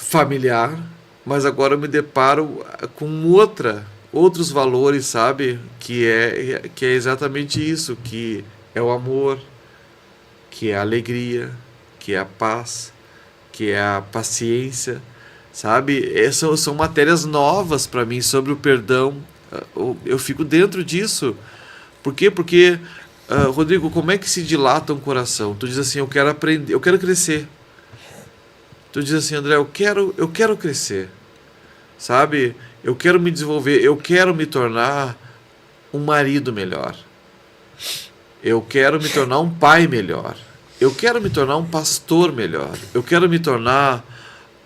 familiar, mas agora eu me deparo com outros valores, sabe? Que é exatamente isso, que é o amor, que é a alegria, que é a paz, que é a paciência, sabe? São matérias novas para mim sobre o perdão. Eu fico dentro disso. Por quê? Porque, Rodrigo, como é que se dilata um coração? Tu diz assim, eu quero aprender, eu quero crescer. Tu diz assim, André, eu quero crescer, sabe? Eu quero me desenvolver, eu quero me tornar um marido melhor. Eu quero me tornar um pai melhor. Eu quero me tornar um pastor melhor. Eu quero me tornar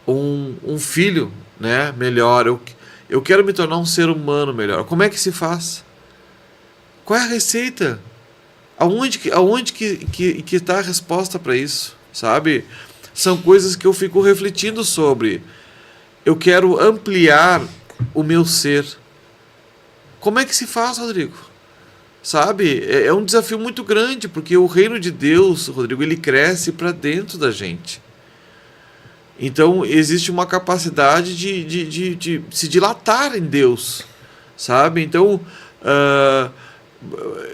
um filho, né, melhor. Eu quero me tornar um ser humano melhor. Como é que se faz? Qual é a receita? Aonde que está a resposta para isso? Sabe? São coisas que eu fico refletindo sobre. Eu quero ampliar o meu ser. Como é que se faz, Rodrigo? Sabe? É um desafio muito grande, porque o reino de Deus, Rodrigo, ele cresce para dentro da gente. Então, existe uma capacidade de se dilatar em Deus, sabe? Então,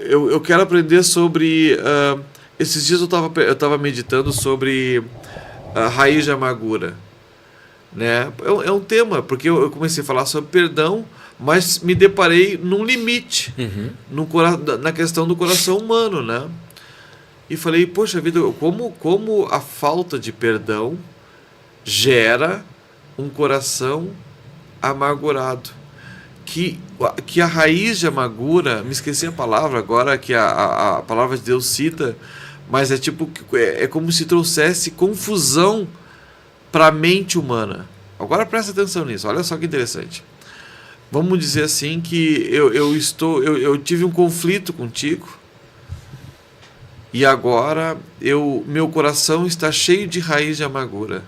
eu quero aprender sobre... esses dias eu estava meditando sobre a raiz de amargura, né? É um tema, porque eu comecei a falar sobre perdão, mas me deparei num limite, na questão do coração humano, né? E falei, poxa vida, como a falta de perdão gera um coração amargurado. Que a raiz de amargura, me esqueci a palavra agora, que a palavra de Deus cita, mas é tipo, é como se trouxesse confusão para a mente humana. Agora presta atenção nisso, olha só que interessante. Vamos dizer assim que eu tive um conflito contigo e agora meu coração está cheio de raiz de amargura.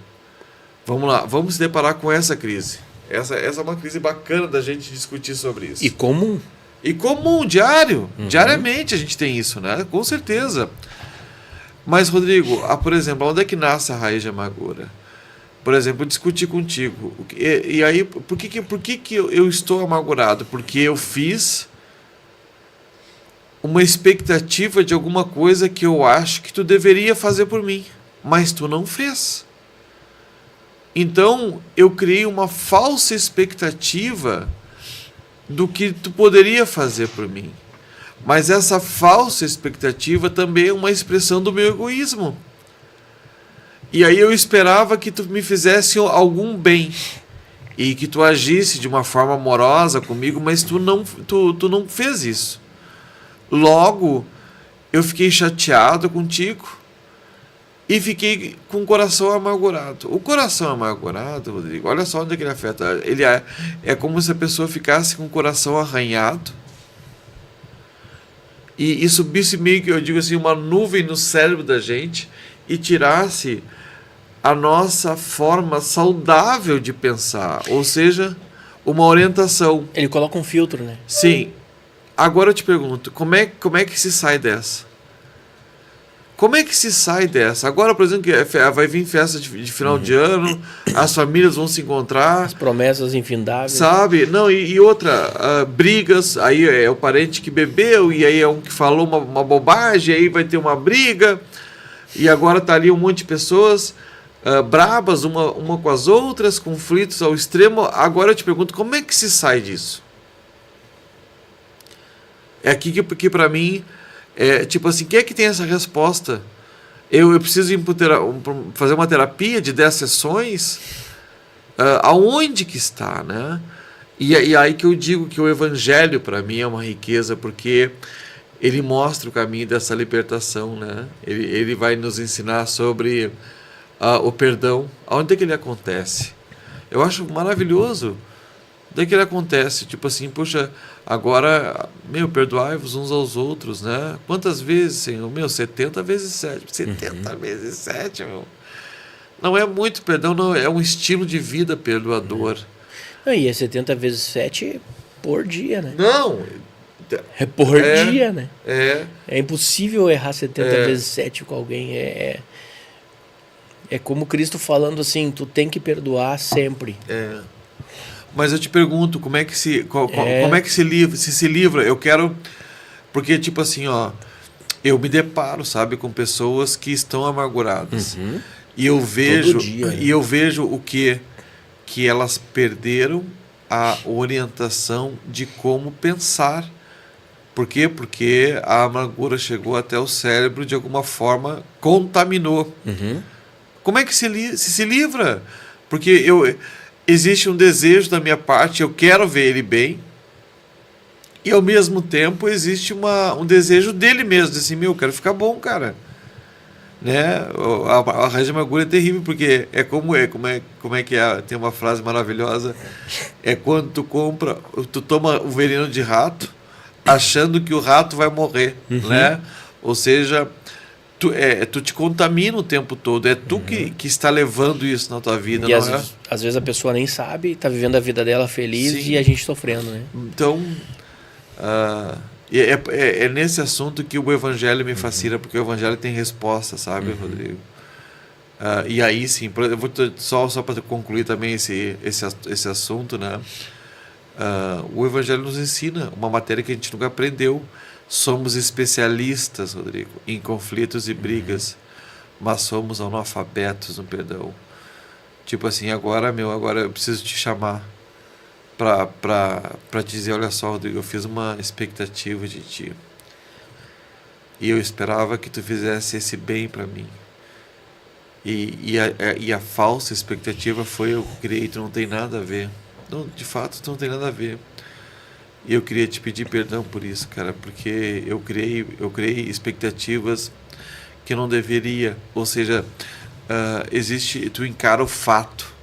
Vamos lá, vamos se deparar com essa crise. Essa é uma crise bacana da gente discutir sobre isso. E comum. E comum, diário. Diariamente a gente tem isso, né? Com certeza. Mas, Rodrigo, por exemplo, onde é que nasce a raiz de amargura? Por exemplo, discutir contigo. E aí, por que eu estou amargurado? Porque eu fiz uma expectativa de alguma coisa que eu acho que tu deveria fazer por mim, mas tu não fez. Então, eu criei uma falsa expectativa do que tu poderia fazer por mim. Mas essa falsa expectativa também é uma expressão do meu egoísmo. E aí eu esperava que tu me fizesse algum bem e que tu agisse de uma forma amorosa comigo, mas tu não fez isso. Logo, eu fiquei chateado contigo e fiquei com o coração amargurado. O coração amargurado, Rodrigo, olha só onde é que ele afeta. Ele é como se a pessoa ficasse com o coração arranhado e subisse meio que, eu digo assim, uma nuvem no cérebro da gente e tirasse a nossa forma saudável de pensar, ou seja, uma orientação. Ele coloca um filtro, né? Sim. Agora eu te pergunto, como é que se sai dessa? Como é que se sai dessa? Agora, por exemplo, que vai vir festa de final de ano, as famílias vão se encontrar. As promessas infindáveis. Sabe? Não, e outra, brigas, aí é o parente que bebeu, e aí é um que falou uma bobagem, aí vai ter uma briga, e agora tá ali um monte de pessoas brabas uma com as outras, conflitos ao extremo. Agora eu te pergunto, como é que se sai disso? É aqui que para mim... tipo assim, quem é que tem essa resposta? Eu preciso fazer uma terapia de 10 sessões? Aonde que está, né? E aí que eu digo que o evangelho para mim é uma riqueza, porque ele mostra o caminho dessa libertação, né? Ele vai nos ensinar sobre o perdão. Aonde é que ele acontece? Eu acho maravilhoso. Onde é que ele acontece? Tipo assim, puxa, agora, perdoai-vos uns aos outros, né? Quantas vezes, Senhor? 70 vezes 7. 70 vezes 7, meu. Não é muito perdão, não. É um estilo de vida perdoador. E é 70 vezes 7 por dia, né? Não. É por dia, né? É impossível errar 70 vezes 7 com alguém. É como Cristo falando assim, tu tem que perdoar sempre. Mas eu te pergunto, como é que como é que se livra? Eu quero, porque tipo assim, ó, eu me deparo, sabe, com pessoas que estão amarguradas. E eu vejo, Todo dia, né? e eu vejo o que elas perderam a orientação de como pensar. Por quê? Porque a amargura chegou até o cérebro, de alguma forma contaminou. Como é que se livra? Porque existe um desejo da minha parte, eu quero ver ele bem, e ao mesmo tempo existe um desejo dele mesmo, de assim, eu quero ficar bom, cara. Né? A raiz de amargura é terrível, porque como é que é? Tem uma frase maravilhosa, é quando tu toma o veneno de rato, achando que o rato vai morrer, né? Ou seja, tu te contamina o tempo todo, é tu que está levando isso na tua vida, E não é? às vezes a pessoa nem sabe, tá vivendo a vida dela feliz. Sim. E a gente sofrendo, né? Então, é nesse assunto que o Evangelho me fascina, porque o Evangelho tem resposta, sabe, Rodrigo? E aí sim, eu vou só para concluir também esse assunto, né? O Evangelho nos ensina uma matéria que a gente nunca aprendeu. Somos especialistas, Rodrigo, em conflitos e brigas, mas somos analfabetos no perdão. Tipo assim, agora eu preciso te chamar para te dizer, olha só, Rodrigo, eu fiz uma expectativa de ti. E eu esperava que tu fizesse esse bem para mim. E a falsa expectativa foi, eu criei, tu não tem nada a ver. Não, de fato, tu não tem nada a ver. E eu queria te pedir perdão por isso, cara, porque eu criei expectativas que eu não deveria. Ou seja, tu encara o fato.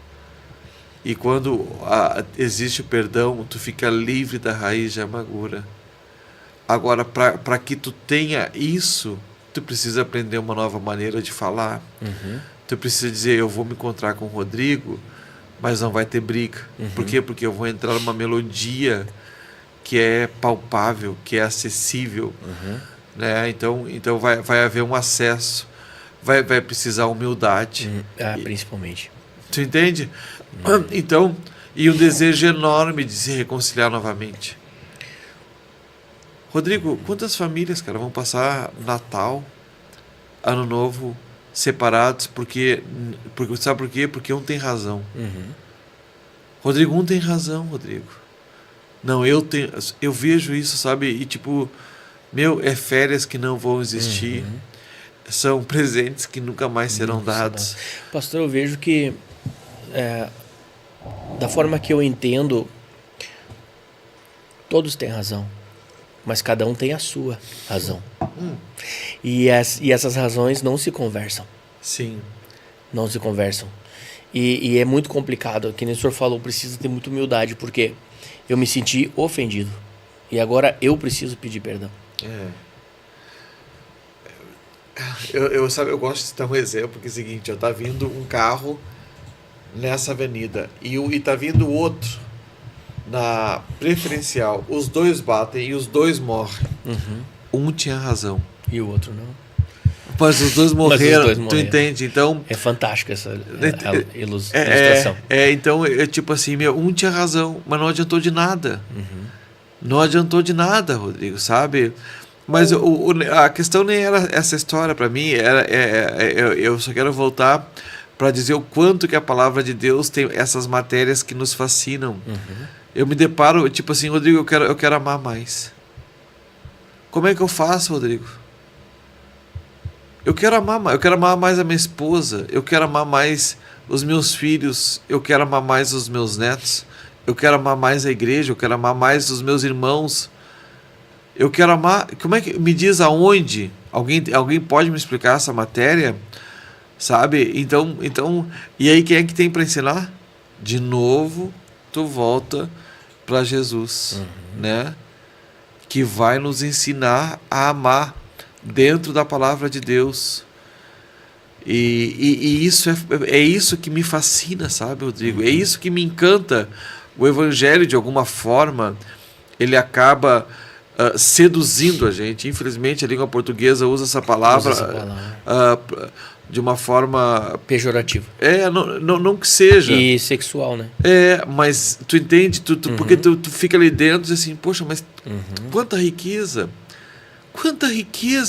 E quando existe o perdão, tu fica livre da raiz de amargura. Agora, para que tu tenha isso, tu precisa aprender uma nova maneira de falar. Tu precisa dizer, eu vou me encontrar com o Rodrigo, mas não vai ter briga. Por quê? Porque eu vou entrar numa melodia que é palpável, que é acessível. Né? Então vai haver um acesso. Vai precisar humildade. Principalmente. Tu entende? Então, e um desejo enorme de se reconciliar novamente. Rodrigo, quantas famílias, cara, vão passar Natal, Ano Novo, separados, porque sabe por quê? Porque um tem razão. Rodrigo, um tem razão, Rodrigo. Não, eu vejo isso, sabe? E tipo, é férias que não vão existir. São presentes que nunca mais serão dados. Pastor, eu vejo que da forma que eu entendo, todos têm razão, mas cada um tem a sua razão. E essas razões não se conversam. Sim. Não se conversam. E é muito complicado. Que nem o senhor falou, precisa ter muita humildade, porque eu me senti ofendido. E agora eu preciso pedir perdão. Eu gosto de citar um exemplo, que é o seguinte, tá vindo um carro nessa avenida e tá vindo outro na preferencial. Os dois batem e os dois morrem. Um tinha razão. E o outro não. Mas os dois morreram, tu entende? Então, é fantástico essa ilustração. Então, tipo assim, um tinha razão, mas não adiantou de nada. Não adiantou de nada, Rodrigo, sabe? Mas a questão nem era essa história para mim, eu só quero voltar para dizer o quanto que a palavra de Deus tem essas matérias que nos fascinam. Eu me deparo, tipo assim, Rodrigo, eu quero amar mais. Como é que eu faço, Rodrigo? Eu quero amar mais a minha esposa, eu quero amar mais os meus filhos, eu quero amar mais os meus netos, eu quero amar mais a igreja, eu quero amar mais os meus irmãos. Eu quero amar. Como é que me diz aonde? Alguém pode me explicar essa matéria? Sabe? Então, e aí quem é que tem para ensinar? De novo, tu volta para Jesus, né? Que vai nos ensinar a amar dentro da palavra de Deus. E isso é isso que me fascina, sabe, Rodrigo? É isso que me encanta. O Evangelho, de alguma forma, ele acaba seduzindo a gente. Infelizmente, a língua portuguesa usa essa palavra de uma forma... Pejorativo. Não que seja. E sexual, né? Mas tu entende? Porque tu fica ali dentro e diz assim, poxa, mas quanta riqueza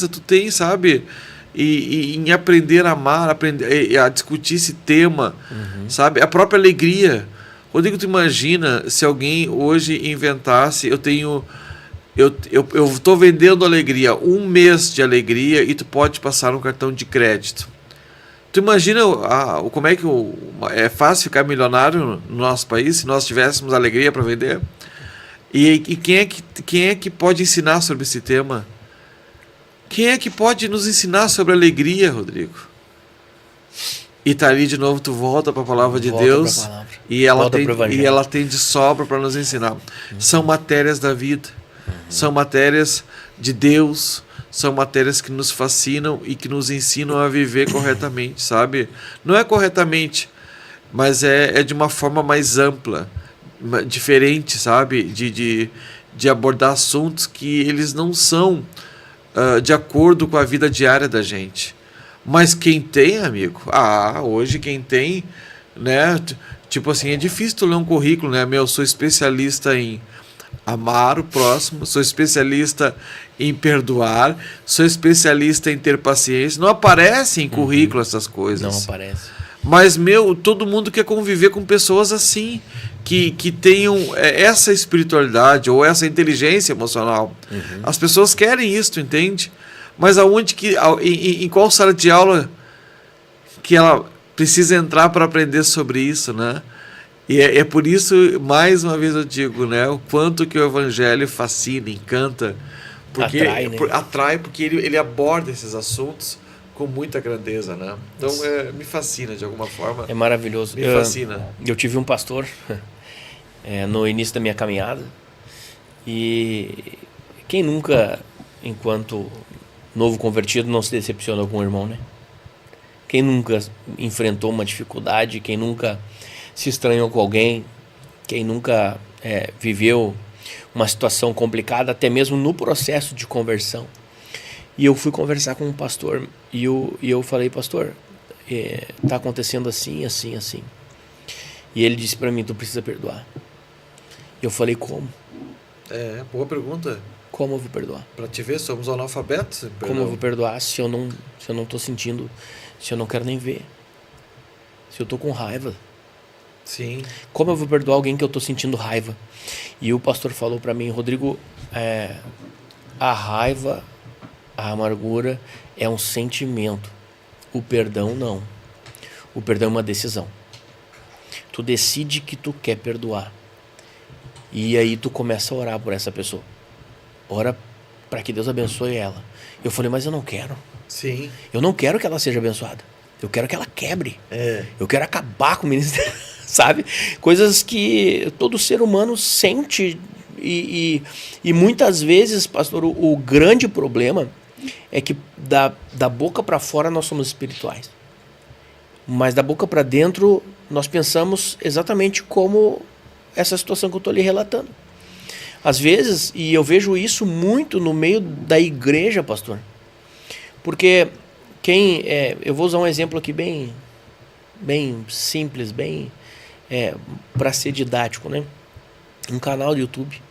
tu tem, sabe? E em aprender a amar, aprender a discutir esse tema, sabe? A própria alegria. Rodrigo, tu imagina se alguém hoje inventasse, eu estou vendendo alegria, 1 mês de alegria, e tu pode passar um cartão de crédito. Tu imagina como é que é fácil ficar milionário no nosso país se nós tivéssemos alegria para vender? E quem é que pode ensinar sobre esse tema? Quem é que pode nos ensinar sobre alegria, Rodrigo? E tá ali de novo, tu volta para a palavra de Deus e ela tem de sobra para nos ensinar. São matérias da vida, são matérias de Deus, são matérias que nos fascinam e que nos ensinam a viver corretamente, sabe? Não é corretamente, mas é de uma forma mais ampla, diferente, sabe? De abordar assuntos que eles não são de acordo com a vida diária da gente. Mas quem tem, amigo, hoje quem tem, né? Tipo assim, é difícil tu ler um currículo, né? Eu sou especialista em amar o próximo, sou especialista em perdoar, sou especialista em ter paciência. Não aparece em currículo essas coisas. Não aparece. Mas, todo mundo quer conviver com pessoas assim, que tenham essa espiritualidade ou essa inteligência emocional. As pessoas querem isso, entende? Mas em qual sala de aula que ela precisa entrar para aprender sobre isso, né? E é por isso, mais uma vez eu digo, né, o quanto que o Evangelho fascina, encanta, porque atrai, porque ele aborda esses assuntos com muita grandeza, né? Então me fascina de alguma forma. É maravilhoso. Me fascina. Eu tive um pastor no início da minha caminhada, e quem nunca, enquanto novo convertido, não se decepciona com o irmão, né? Quem nunca enfrentou uma dificuldade, quem nunca se estranhou com alguém, quem nunca viveu uma situação complicada, até mesmo no processo de conversão. E eu fui conversar com um pastor e eu falei, pastor, tá acontecendo assim, assim, assim. E ele disse para mim, tu precisa perdoar. Eu falei, como? Boa pergunta. Como eu vou perdoar? Para te ver, somos analfabetos. Como eu vou perdoar se eu não tô sentindo, se eu não quero nem ver? Se eu tô com raiva? Sim. Como eu vou perdoar alguém que eu tô sentindo raiva? E o pastor falou para mim, Rodrigo, a raiva, a amargura é um sentimento. O perdão não. O perdão é uma decisão. Tu decide que tu quer perdoar. E aí tu começa a orar por essa pessoa. Ora para que Deus abençoe ela. Eu falei, mas eu não quero. Sim. Eu não quero que ela seja abençoada. Eu quero que ela quebre. Eu quero acabar com o ministério. Sabe? Coisas que todo ser humano sente. E muitas vezes, pastor, o grande problema é que da boca para fora nós somos espirituais. Mas da boca para dentro nós pensamos exatamente como essa situação que eu estou lhe relatando. Às vezes, e eu vejo isso muito no meio da igreja, pastor. Porque eu vou usar um exemplo aqui bem simples, bem para ser didático, né? Um canal do YouTube.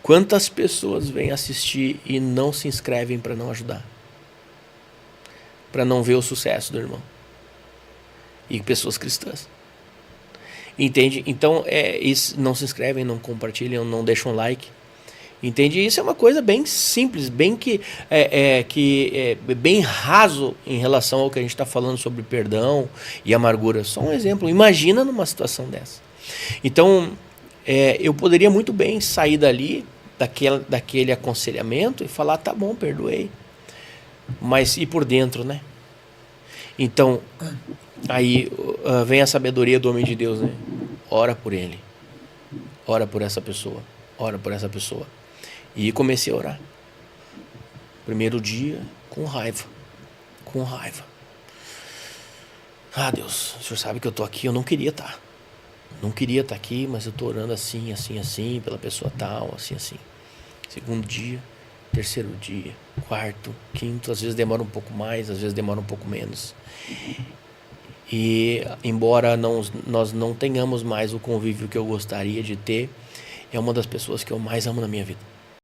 Quantas pessoas vêm assistir e não se inscrevem para não ajudar? Para não ver o sucesso do irmão. E pessoas cristãs. Entende? Então, isso, não se inscrevem, não compartilham, não deixam like. Entende? Isso é uma coisa bem simples, bem bem raso em relação ao que a gente está falando sobre perdão e amargura. Só um exemplo. Imagina numa situação dessa. Então, eu poderia muito bem sair dali, daquele aconselhamento e falar, tá bom, perdoei. Mas e por dentro, né? Então, aí vem a sabedoria do homem de Deus, né? Ora por ele. Ora por essa pessoa. Ora por essa pessoa. E comecei a orar. Primeiro dia, com raiva. Com raiva. Ah, Deus, o Senhor sabe que eu tô aqui, eu não queria estar. Não queria estar aqui, mas eu tô orando assim, assim, assim, pela pessoa tal, assim, assim. Segundo dia, terceiro dia, quarto, quinto, às vezes demora um pouco mais, às vezes demora um pouco menos. E embora nós não tenhamos mais o convívio que eu gostaria de ter, é uma das pessoas que eu mais amo na minha vida.